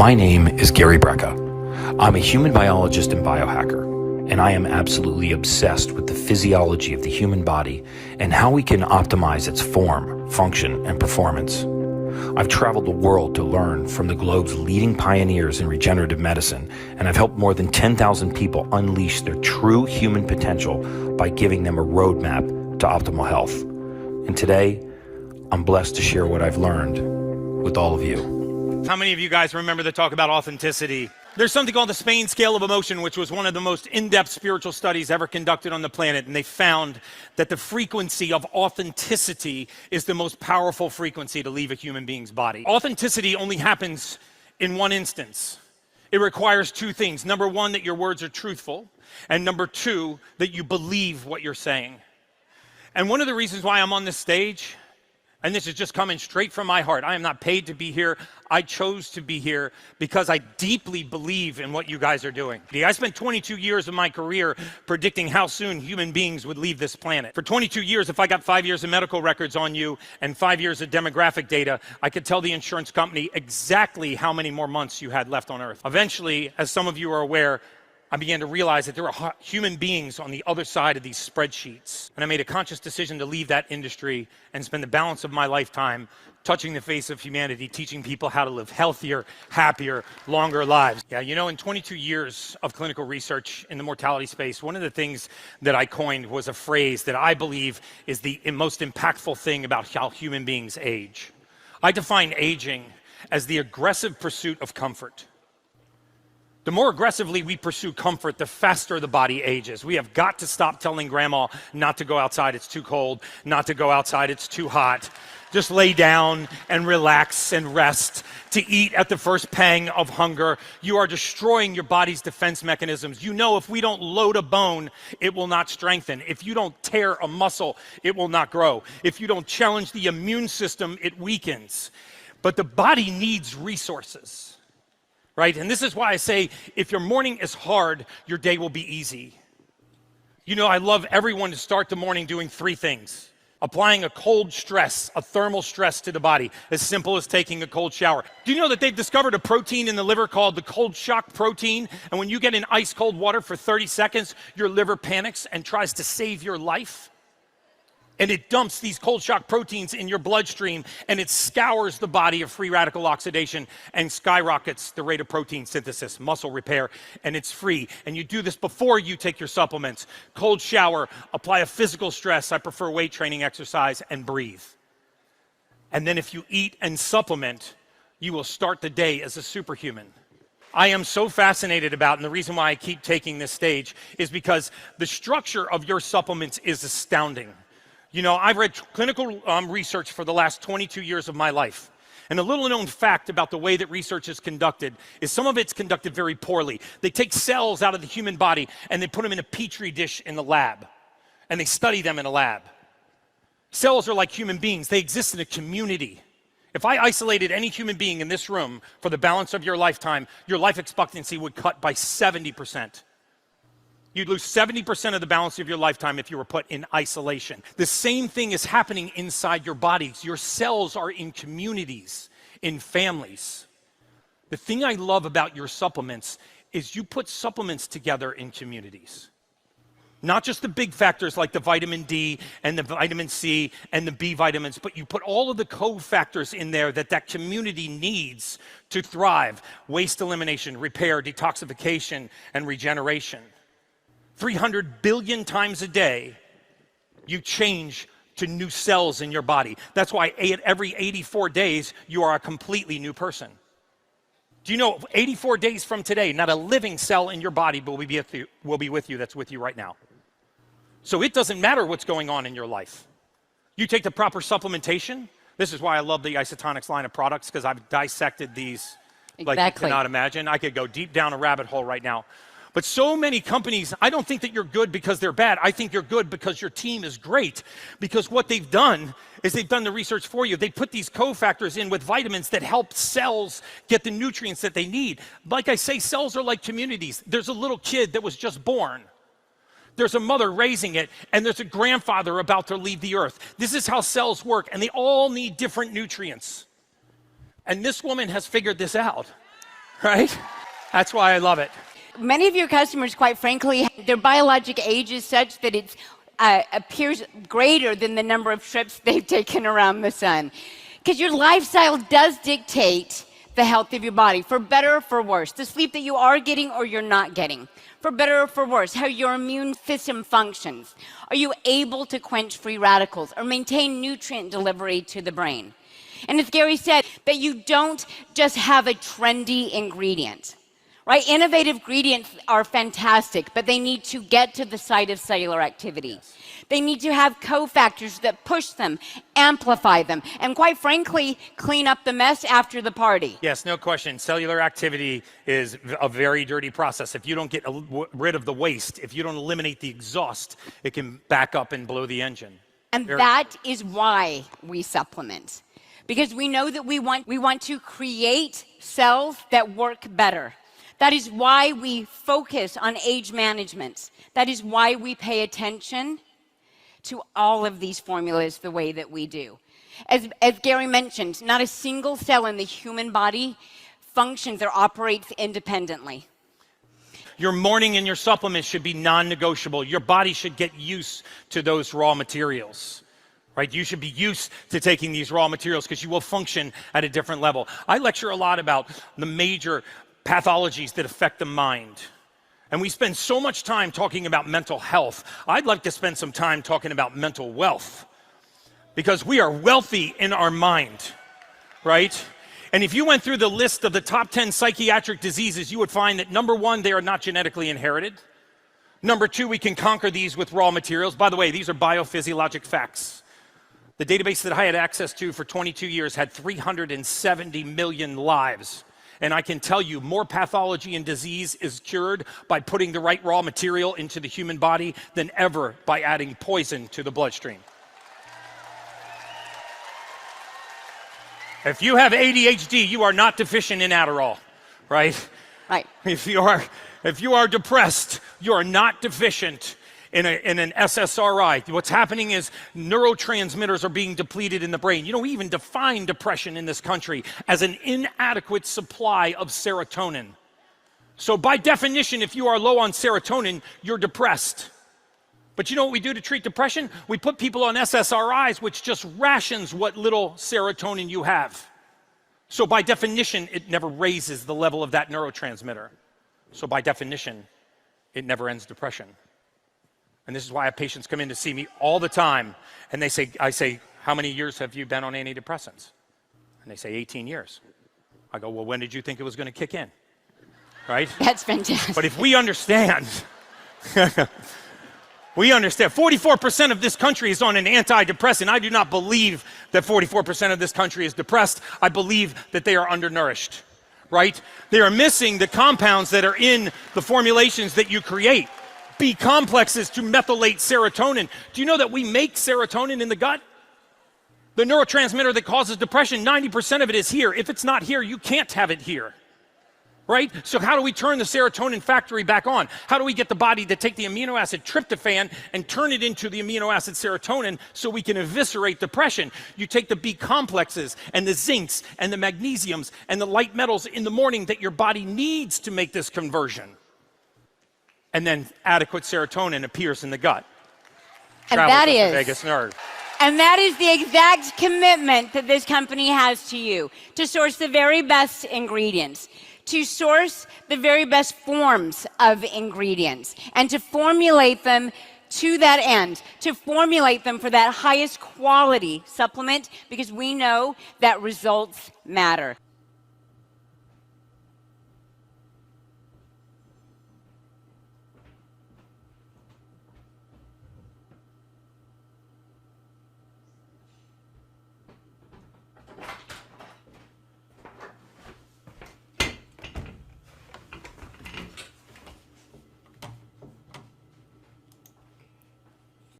My name is Gary Brecka. I'm a human biologist and biohacker, and I am absolutely obsessed with the physiology of the human body and how we can optimize its form, function, and performance. I've traveled the world to learn from the globe's leading pioneers in regenerative medicine, and I've helped more than 10,000 people unleash their true human potential by giving them a roadmap to optimal health. And today, I'm blessed to share what I've learned with all of you. How many of you guys remember the talk about authenticity? There's something called the Spain Scale of Emotion, which was one of the most in-depth spiritual studies ever conducted on the planet, and they found that the frequency of authenticity is the most powerful frequency to leave a human being's body. Authenticity only happens in one instance. It requires two things. Number one, that your words are truthful, and number two, that you believe what you're saying. And one of the reasons why I'm on this stage, and this is just coming straight from my heart. I am not paid to be here. I chose to be here because I deeply believe in what you guys are doing. I spent 22 years of my career predicting how soon human beings would leave this planet. For 22 years, if I got 5 years of medical records on you and 5 years of demographic data, I could tell the insurance company exactly how many more months you had left on Earth. Eventually, as some of you are aware, I began to realize that there were human beings on the other side of these spreadsheets. And I made a conscious decision to leave that industry and spend the balance of my lifetime touching the face of humanity, teaching people how to live healthier, happier, longer lives. Yeah, you know, in 22 years of clinical research in the mortality space, one of the things that I coined was a phrase that I believe is the most impactful thing about how human beings age. I define aging as the aggressive pursuit of comfort. The more aggressively we pursue comfort, the faster the body ages. We have got to stop telling grandma not to go outside, it's too cold, not to go outside, it's too hot. Just lay down and relax and rest, to eat at the first pang of hunger. You are destroying your body's defense mechanisms. You know, if we don't load a bone, it will not strengthen. If you don't tear a muscle, it will not grow. If you don't challenge the immune system, it weakens. But the body needs resources. Right? And this is why I say, if your morning is hard, your day will be easy. You know, I love everyone to start the morning doing 3 things. Applying a cold stress, a thermal stress to the body, as simple as taking a cold shower. Do you know that they've discovered a protein in the liver called the cold shock protein? And when you get in ice cold water for 30 seconds, your liver panics and tries to save your life. And it dumps these cold shock proteins in your bloodstream, and it scours the body of free radical oxidation and skyrockets the rate of protein synthesis, muscle repair, and it's free. And you do this before you take your supplements. Cold shower, apply a physical stress, I prefer weight training exercise, and breathe. And then if you eat and supplement, you will start the day as a superhuman. I am so fascinated about, and the reason why I keep taking this stage is because the structure of your supplements is astounding. You know, I've read clinical research for the last 22 years of my life. And a little known fact about the way that research is conducted is some of it's conducted very poorly. They take cells out of the human body and they put them in a petri dish in the lab. And they study them in a lab. Cells are like human beings. They exist in a community. If I isolated any human being in this room for the balance of your lifetime, your life expectancy would cut by 70%. You'd lose 70% of the balance of your lifetime if you were put in isolation. The same thing is happening inside your bodies. Your cells are in communities, in families. The thing I love about your supplements is you put supplements together in communities. Not just the big factors like the vitamin D and the vitamin C and the B vitamins, but you put all of the cofactors in there that community needs to thrive. Waste elimination, repair, detoxification, and regeneration. 300 billion times a day, you change to new cells in your body. That's why every 84 days, you are a completely new person. Do you know 84 days from today, not a living cell in your body will be with you that's with you right now. So it doesn't matter what's going on in your life. You take the proper supplementation. This is why I love the Isotonics line of products, because I've dissected these like you cannot imagine. I could go deep down a rabbit hole right now. But so many companies, I don't think that you're good because they're bad. I think you're good because your team is great. Because what they've done is they've done the research for you. They put these cofactors in with vitamins that help cells get the nutrients that they need. Like I say, cells are like communities. There's a little kid that was just born. There's a mother raising it, and there's a grandfather about to leave the earth. This is how cells work, and they all need different nutrients. And this woman has figured this out. right? That's why I love it. Many of your customers, quite frankly, their biologic age is such that it appears greater than the number of trips they've taken around the sun. Because your lifestyle does dictate the health of your body, for better or for worse. The sleep that you are getting or you're not getting, for better or for worse. How your immune system functions. Are you able to quench free radicals or maintain nutrient delivery to the brain? And as Gary said, that you don't just have a trendy ingredient. Right? Innovative ingredients are fantastic, but they need to get to the site of cellular activity. They need to have cofactors that push them, amplify them, and quite frankly, clean up the mess after the party. Yes, no question. Cellular activity is a very dirty process. If you don't get rid of the waste, if you don't eliminate the exhaust, it can back up and blow the engine. And that is why we supplement. Because we know that we want to create cells that work better. That is why we focus on age management. That is why we pay attention to all of these formulas the way that we do. As Gary mentioned, not a single cell in the human body functions or operates independently. Your morning and your supplements should be non-negotiable. Your body should get used to those raw materials. Right? You should be used to taking these raw materials because you will function at a different level. I lecture a lot about the major pathologies that affect the mind. And we spend so much time talking about mental health. I'd like to spend some time talking about mental wealth because we are wealthy in our mind, right? And if you went through the list of the top 10 psychiatric diseases, you would find that number one, they are not genetically inherited. Number two, we can conquer these with raw materials. By the way, these are biophysiologic facts. The database that I had access to for 22 years had 370 million lives. And I can tell you, more pathology and disease is cured by putting the right raw material into the human body than ever by adding poison to the bloodstream. If you have ADHD, you are not deficient in Adderall, right? Right. If you are depressed, you are not deficient in an SSRI. What's happening is neurotransmitters are being depleted in the brain. You know, we even define depression in this country as an inadequate supply of serotonin. So by definition, if you are low on serotonin, you're depressed. But you know what we do to treat depression? We put people on SSRIs, which just rations what little serotonin you have. So by definition, it never raises the level of that neurotransmitter. So by definition, it never ends depression. And this is why I have patients come in to see me all the time, and I say, how many years have you been on antidepressants? And they say, 18 years. I go, well, when did you think it was going to kick in? Right? That's fantastic. But if we understand, 44% of this country is on an antidepressant. I do not believe that 44% of this country is depressed. I believe that they are undernourished, right? They are missing the compounds that are in the formulations that you create. B complexes to methylate serotonin. Do you know that we make serotonin in the gut? The neurotransmitter that causes depression, 90% of it is here. If it's not here, you can't have it here, right? So how do we turn the serotonin factory back on? How do we get the body to take the amino acid tryptophan and turn it into the amino acid serotonin so we can eviscerate depression? You take the B complexes and the zincs and the magnesiums and the light metals in the morning that your body needs to make this conversion. And then adequate serotonin appears in the gut. And that is the vagus nerve. And that is the exact commitment that this company has to you, to source the very best ingredients, to source the very best forms of ingredients, and to formulate them to that end, to formulate them for that highest quality supplement, because we know that results matter.